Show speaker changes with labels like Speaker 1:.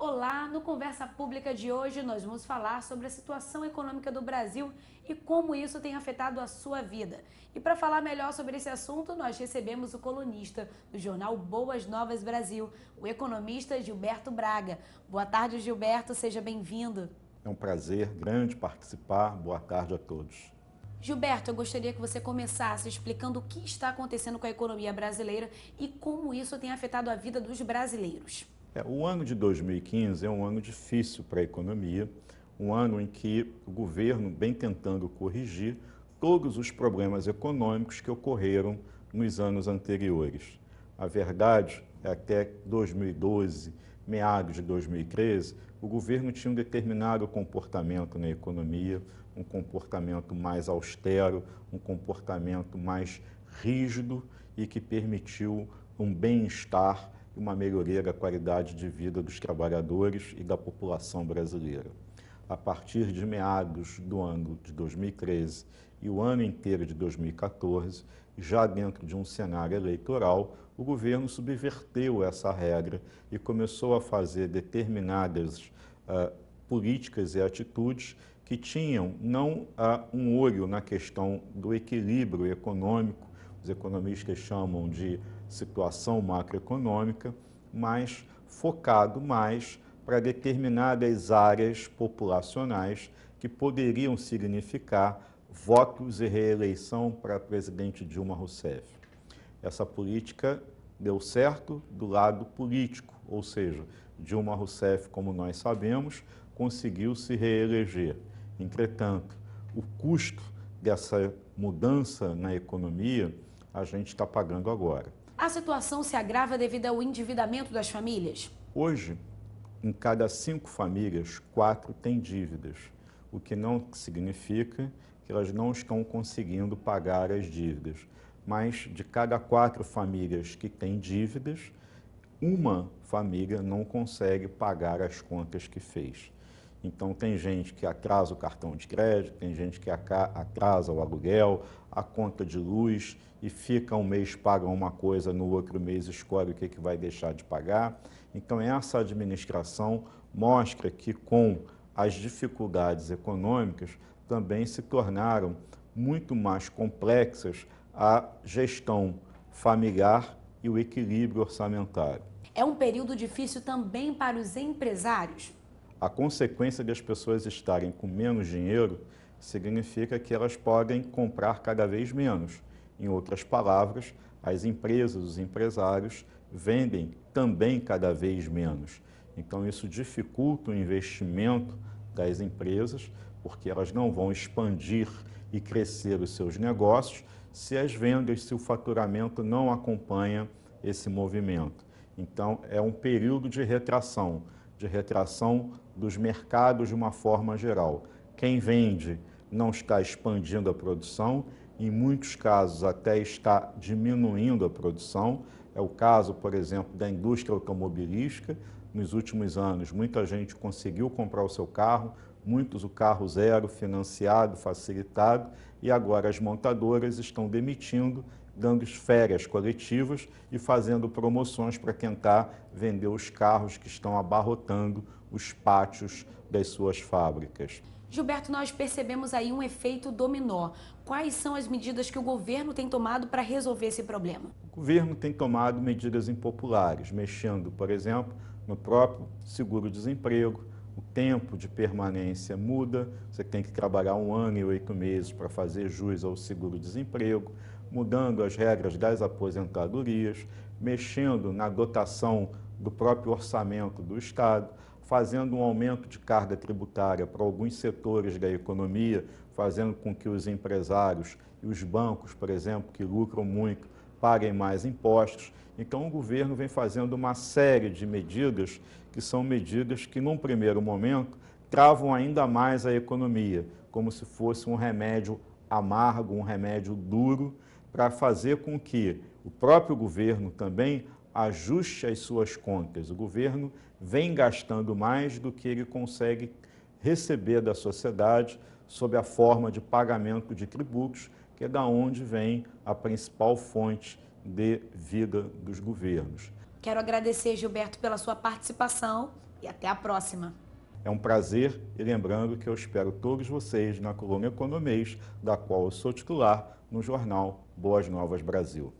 Speaker 1: Olá, no Conversa Pública de hoje nós vamos falar sobre a situação econômica do Brasil e como isso tem afetado a sua vida. E para falar melhor sobre esse assunto, nós recebemos o colunista do jornal Boas Novas Brasil, o economista Gilberto Braga. Boa tarde, Gilberto, seja bem-vindo.
Speaker 2: É um prazer grande participar. Boa tarde a todos.
Speaker 1: Gilberto, eu gostaria que você começasse explicando o que está acontecendo com a economia brasileira e como isso tem afetado a vida dos brasileiros.
Speaker 2: O ano de 2015 é um ano difícil para a economia, um ano em que o governo vem tentando corrigir todos os problemas econômicos que ocorreram nos anos anteriores. A verdade é que até 2012, meados de 2013, o governo tinha um determinado comportamento na economia, um comportamento mais austero, um comportamento mais rígido e que permitiu um bem-estar e uma melhoria da qualidade de vida dos trabalhadores e da população brasileira. A partir de meados do ano de 2013 e o ano inteiro de 2014, já dentro de um cenário eleitoral, o governo subverteu essa regra e começou a fazer determinadas políticas e atitudes que tinham não um olho na questão do equilíbrio econômico, os economistas chamam de situação macroeconômica, mas focado mais para determinadas áreas populacionais que poderiam significar votos e reeleição para a presidente Dilma Rousseff. Essa política deu certo do lado político, ou seja, Dilma Rousseff, como nós sabemos, conseguiu se reeleger. Entretanto, o custo dessa mudança na economia a gente está pagando agora.
Speaker 1: A situação se agrava devido ao endividamento das famílias?
Speaker 2: Hoje, em cada 5 famílias, 4 têm dívidas, o que não significa que elas não estão conseguindo pagar as dívidas. Mas de cada 4 famílias que têm dívidas, uma família não consegue pagar as contas que fez. Então, tem gente que atrasa o cartão de crédito, tem gente que atrasa o aluguel, a conta de luz e fica um mês paga uma coisa, no outro mês escolhe o que vai deixar de pagar. Então, essa administração mostra que com as dificuldades econômicas também se tornaram muito mais complexas a gestão familiar e o equilíbrio orçamentário.
Speaker 1: É um período difícil também para os empresários?
Speaker 2: A consequência de as pessoas estarem com menos dinheiro significa que elas podem comprar cada vez menos. Em outras palavras, as empresas, os empresários vendem também cada vez menos. Então, isso dificulta o investimento das empresas, porque elas não vão expandir e crescer os seus negócios se as vendas, se o faturamento não acompanha esse movimento. Então, é um período de retração dos mercados de uma forma geral. Quem vende não está expandindo a produção, em muitos casos até está diminuindo a produção. É o caso, por exemplo, da indústria automobilística. Nos últimos anos, muita gente conseguiu comprar o seu carro, muitos o carro zero, financiado, facilitado, e agora as montadoras estão demitindo, dando férias coletivas e fazendo promoções para tentar vender os carros que estão abarrotando os pátios das suas fábricas.
Speaker 1: Gilberto, nós percebemos aí um efeito dominó. Quais são as medidas que o governo tem tomado para resolver esse problema?
Speaker 2: O governo tem tomado medidas impopulares, mexendo, por exemplo, no próprio seguro-desemprego. O tempo de permanência muda, você tem que trabalhar 1 ano e 8 meses para fazer jus ao seguro-desemprego, mudando as regras das aposentadorias, mexendo na dotação do próprio orçamento do Estado, fazendo um aumento de carga tributária para alguns setores da economia, fazendo com que os empresários e os bancos, por exemplo, que lucram muito, paguem mais impostos. Então, o governo vem fazendo uma série de medidas que são medidas que, num primeiro momento, travam ainda mais a economia, como se fosse um remédio amargo, um remédio duro, para fazer com que o próprio governo também ajuste as suas contas. O governo vem gastando mais do que ele consegue receber da sociedade sob a forma de pagamento de tributos, que é da onde vem a principal fonte de vida dos governos.
Speaker 1: Quero agradecer, Gilberto, pela sua participação e até a próxima.
Speaker 2: É um prazer e lembrando que eu espero todos vocês na coluna Economês, da qual eu sou titular no jornal Boas Novas Brasil.